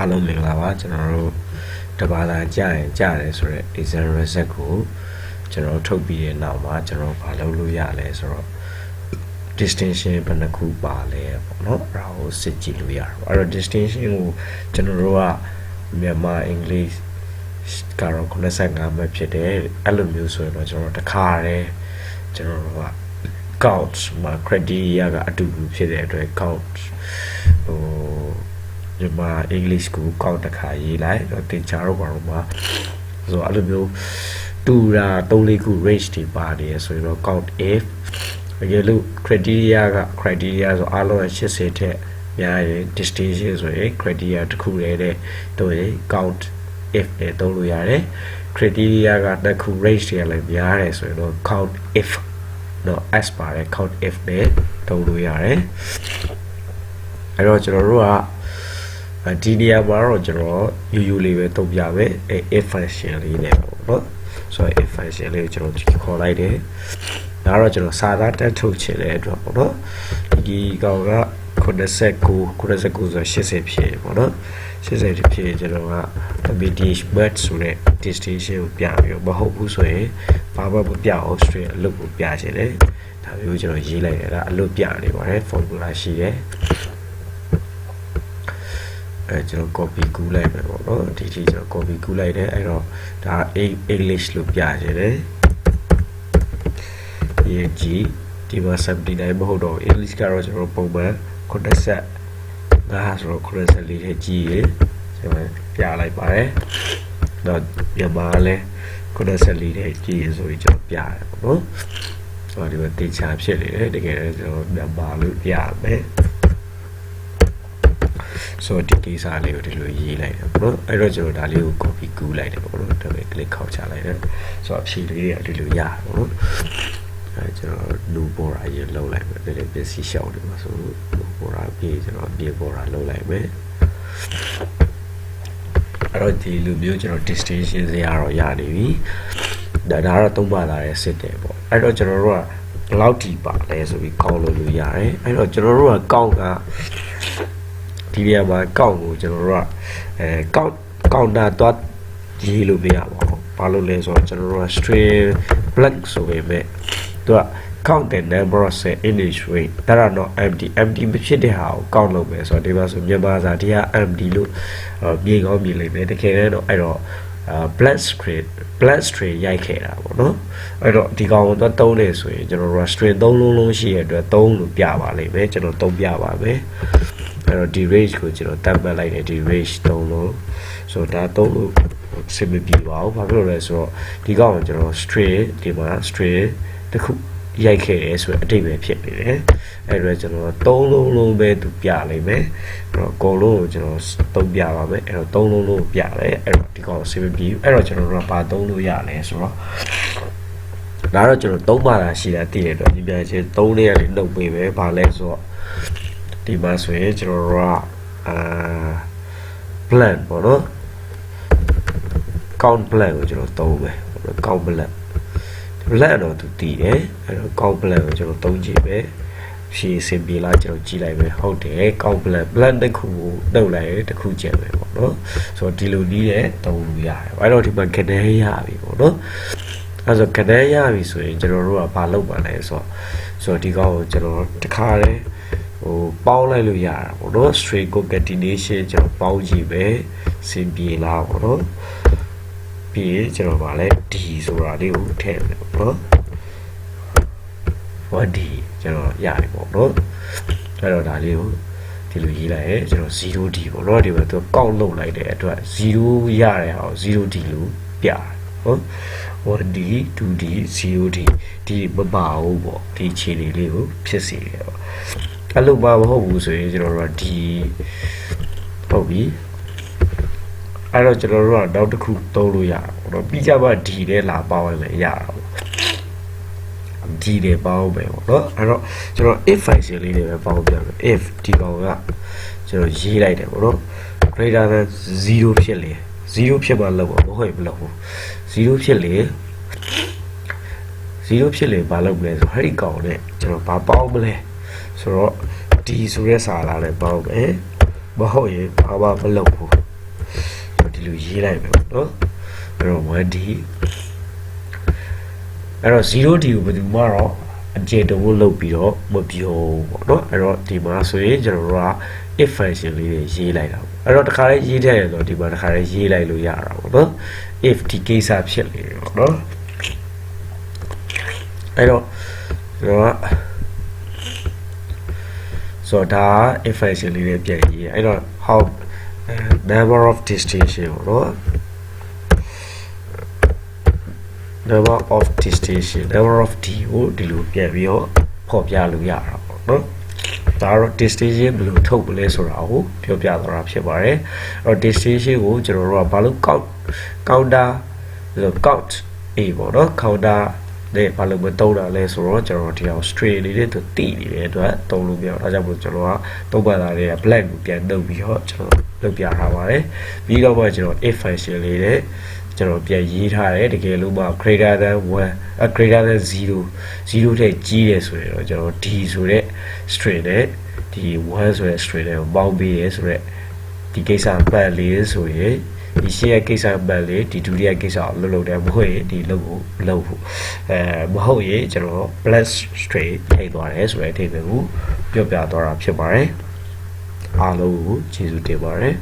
အားလုံးမင်္ဂလာပါကျွန်တော်တို့တဘာသာကြားရင်ကြားတယ်ဆိုတော့ design reset ကိုကျွန်တော်ထုတ်ပြီးတဲ့နောက်မှာကျွန်တော်ဘာလုပ်လို့ရလဲဆိုတော့ distinction ဘယ်နှခုပါလဲပေါ့နော်အဲ့ဒါကိုစစ်ကြည့်လို့ရတော့အဲ့တော့ distinction ကိုကျွန်တော်တို့ကမြန်မာ English ကတော့95ပဲဖြစ်တယ်အဲ့လိုမျိုးဆိုရင်တော့ကျွန်တော်တခါတည်းကျွန်တော်တို့က count မှာ criteria ကအတူတူဖြစ်တဲ့အတွက် count ဟိုမြန်မာ English ကို count တစ်ခါရေးလိုက်တော့တင်ချတော့ဘာလို့မှာဆိုတော့အဲ့လိုမျိုးတူတာ3-4ခု range တွေပါတယ်ဆိုရင်တော့ count if တကယ်လို့ criteria ဆိုအားလုံး80ထက်များရင် distinction ဆိုရင် criteria တစ်ခုတည်းတဲ့တို့ရင် count if နဲ့သုံးလို့ရတယ် criteria ကတစ်ခု range တွေလည်းများတယ်ဆိုရင်တော့ count if နော် s ပါတယ် count if နဲ့သုံးလို့ရတယ်အဲ့တော့ကျွန်တော်တို့ကဒီနေရာမှာတော့ကျွန်တော်ယူလေးပဲသုံးပြမယ်if function လေးနဲ့ပေါ့နော်ဆိုတော့ if function လေးကိုကျွန်တော်ခေါ်လိုက်တယ်ဒါတော့ကျွန်တော်စာသားတက်ထုတ်ချင်တဲ့အတွက်ပေါ့နော်ဒီကောင်က89ဆို80ဖြစ်ပေါ့နော်80ဖြစ်ကျွန်တော်က BDH but ဆိုတဲ့ distinction ကိုပြပြီးမဟုတ်ဘူးဆိုရင်ဘာမှမပြအောင် straight အလုပ်ကိုပြချင်တယ်ဒါမျိုးကျွန်တော်ရေးလိုက်ရတာအလုပ်ပြနေပါတယ် formula ရှိတယ်ကျွန်တော် copy ကူးလိုက်မယ်ပေါ့နော်ဒီကျွန်တော် copy ကူးလိုက်တယ်အဲ့တော့ဒါ English လို့ပြချင်တယ်ဒီမှာ79မဟုတ်တော့ English ကတော့ကျွန်တော်ပုံမှန်90ဆိုတော့94ထဲကြီးရကျွန်တော်ပြလိုက်ပါတယ်တော့မြန်မာလည်း94ထဲကြီးရဆိုပြီးကျွန်တော်ပြရတယ်ပေါ့နော်ဆိုတော့ဒီမှာတင်ချာဖြစ်နေတယ်တကယ်လည်းကျွန်တော်မြန်မာလို့ပြမယ်ဆိုတော့ဒီကိစ္စလေးကိုဒီလိုရေးလိုက်တယ်ပေါ့နော်အဲ့တော့ကျွန်တော်ဒါလေးကို copy ကူးလိုက်တယ်ပေါ့နော်ဒါပဲ click ခောက်ချလိုက်တယ်ဆိုတော့အဖြေလေးတွေကဒီလိုရပေါ့နော်အဲကျွန်တော်လူပေါ်ရာရေးလောက်လိုက်မယ်ဒီပစ္စည်းရှောက်တယ်မှာဆိုလူပေါ်ရာပြေးကျွန်တော်ပြေးပေါ်ရာလောက်လိုက်မယ်အဲ့တော့ဒီလူမျိုးကျွန်တော် distinction တွေကတော့ရနေပြီဒါတော့သုံးပါလာတဲ့စစ်တယ်ပေါ့အဲ့တော့ကျွန်တော်တို့ကဘယ်လောက်ထိပါလဲဆိုပြီးကောက်လို့ရတယ်အဲ့တော့ကျွန်တော်တို့ကကောက်ကဒီနေရာမှာကောက်ကိုကျွန်တော်တို့ကကောက်တာတော့ရေးလို့မရပါဘူးဘာလို့လဲဆိုတော့ကျွန်တော်တို့က string blank ဆိုပေမဲ့သူက count the number of set in each range ဒါတော့ empty မဖြစ်တဲ့ဟာကိုကောက်လုပ်မယ်ဆိုတော့ဒီမှာဆိုမြန်မာစာဒီက empty လို့မြေကောင်းမြေလိမ့်မယ်တကယ်တော့အဲ့တော့black string ရိုက်ခဲ့တာပေါ့နော်အဲ့တော့ဒီကောင်တော့သုံးနေဆိုရင်ကျွန်တော်တို့က string 3လုံးရှိရတဲ့အတွက်3လို့ပြပါလိမ့်မယ်ကျွန်တော်3ပြပါမယ်အဲ့တော့ဒီ range ကိုကျွန်တော်တတ်မှတ်လိုက်တယ်ဒီ range 3လုံးဆိုတော့ဒါ3လို့စင်မပြေပါဘူးဘာဖြစ်လို့လဲဆိုတော့ဒီကောင်ကိုကျွန်တော် string ဒီမှာ string တခုရိုက်ခဲ့တယ်ဆိုတော့အတိတ်ပဲဖြစ်နေတယ်အဲ့တော့ကျွန်တော်3လုံးပဲသူပြလိုက်မယ်အဲ့တော့အကုန်လုံးကိုကျွန်တော်3ပြပါမယ်အဲ့တော့3လုံးပြတယ်အဲ့တော့ဒီကောင်စင်မပြေအဲ့တော့ကျွန်တော်တို့ကဘာ3လို့ရလဲဆိုတော့ဒါတော့ကျွန်တော်3ပါတာရှိတာသိတယ်တော့ဒီပြန်ချင်း3လေးကနေနှုတ်ပေးပဲဘာလဲဆိုတော့ဒီမှာဆိုရင်ကျွန်တော်တို့ကplan ပေါ့နော် count plan ကိုကျွန်တော်သုံးမယ် count plan တော့သူတည်တယ်အဲ့တော့ count plan ကိုကျွန်တော်သုံးကြည့်ပဲဖြည့်စင်ပြေလာကျွန်တော်ကြည့်လိုက်မယ်ဟုတ်တယ် count plan တစ်ခုကိုနှုတ်လိုက်ရင်တစ်ခုကျန်ပဲပေါ့နော်ဆိုတော့ဒီလိုနည်းနဲ့သုံးလို့ရတယ်အဲ့တော့ဒီမှာခဏရပြီပေါ့နော်အဲ့ဆိုခဏရပြီဆိုရင်ကျွန်တော်တို့ကဘာလုပ်ပါလဲဆိုတော့ဒီကောင်ကိုကျွန်တော်တခါတည်းဟိုပေါင်းလိုက်လို့ရတာပေါ့နော် string concatenation ကျွန်တော်ပေါင်းကြည့်ပဲစင်ပြေလာပေါ့နော်ပြီးရင်ကျွန်တော်ဗာလဲ d ဆိုတာလေးကိုထည့်မယ်ပေါ့နော်ဟော d ကျွန်တော်ရပြီပေါ့နော်အဲ့တော့ဒါလေးကိုဒီလိုရေးလိုက်ရင်ကျွန်တော် 0d ပေါ့နော်ဒီမှာသူကောက်လုပ်လိုက်တဲ့အတွက်0ရတဲ့ဟာကို 0d လို့ပြတယ်ဟုတ် 1d 2d 0d ဒီမပါဘူးပေါ့ဒီခြေလေးကိုဖြစ်စေတယ်ပေါ့အဲ့လိုပါမဟုတ်ဘူးဆိုရင်ကျွန်တော်တို့က d ဟုတ်ပြီအဲ့တော့ကျွန်တော်တို့ကနောက်တစ်ခုသုံးလို့ရတာပေါ့နော်ပြီးကြပါ d နဲ့လာပေါင်းရင်လည်းရတာပေါ့ d နဲ့ပေါင်းမယ်ပေါ့နော်အဲ့တော့ကျွန်တော် if function လေးတွေပဲပေါင်းပြမယ် if ဒီကောင်ကကျွန်တော်ရေးလိုက်တယ်ပေါ့နော် greater than 0ဖြစ်လေ0ဖြစ်မှလောက်ပါမဟုတ်ရင်မလောက်ဘူး0ဖြစ်လေဘာလုပ်မလဲဆိုဟဲ့ဒီကောင်နဲ့ကျွန်တော်ဘာပေါင်းမလဲဆိုတော့ d ဆိုတဲ့စာလာနဲ့ပေါင်းမယ်မဟုတ်ရင်ဘာမှမလုပ်ဘူး ဒီလိုရေးလိုက်မယ်ပေါ့နော်အဲ့တော့ 1d အဲ့တော့ 0d ကိုဘယ်သူမှတော့အကျေတဝတ်လုပ်ပြီးတော့မပြောပေါ့နော်အဲ့တော့ဒီမှာဆိုရင်ကျွန်တော်တို့က if function လေးတွေရေးလိုက်တာပေါ့အဲ့တော့တစ်ခါလေးရေးထည့်ရတော့ဒီမှာတစ်ခါလေးရေးလိုက်လို့ရတာပေါ့နော် if ဒီကိစ္စဖြစ်နေတယ်ပေါ့နော်အဲ့တော့ကျွန်တော်ကဆိုတော့ if function လေးတွေပြန်ရေးအဲ့တော့ how number of distinction ပေါ့နော် number of distinction number of d ကိုဒီလိုပြန်ပြီးတော့ဖော်ပြလို့ရတာပေါ့နော်ဒါတော့ distinction ဘယ်လိုထုတ်မလဲဆိုတာကိုပြောပြသွားတာဖြစ်ပါတယ်အဲ့တော့ distinction ကိုကျွန်တော်တို့ကဘာလို့ counter count a ပေါ့နော် counter နဲ့ဘာလို့မတုံးတာလဲဆိုတော့ကျွန်တော်ဒီအောင် string လေးတွေသူတည်နေတဲ့အတွက်တုံးလို့မရတော့ဒါကြောင့်မို့ကျွန်တော်ကတုံးပါတာလေး black ကိုပြန်နှုတ်ပြီးတော့ကျွန်တော်လုပ်ပြထားပါတယ်ပြီးတော့မှကျွန်တော် if function လေးနဲ့ကျွန်တော်ပြန်ရေးထားတယ်တကယ်လို့မှ greater than 1 greater than 0ထက်ကြီးတယ်ဆိုရင်တော့ကျွန်တော် d ဆိုတဲ့ string နဲ့ဒီ 1 ဆိုတဲ့ string နဲ့ပေါင်းပေးရဲဆိုတော့ဒီကိစ္စပတ်လေးဆိုရင်ဒီရှေ့ရဲ့ကိစ္စပတ်လေးဒီဒုတိယကိစ္စကိုလုပ်တယ်မဟုတ်ရင်ဒီလုပ်ဖို့လုပ်ဖို့မဟုတ်ရင်ကျွန်တော် plus string ထိသွားတယ်ဆိုတဲ့အဓိပ္ပာယ်ကိုပြောပြသွားတာဖြစ်ပါတယ်အားလုံးကိုကျေးဇူးတင်ပါတယ်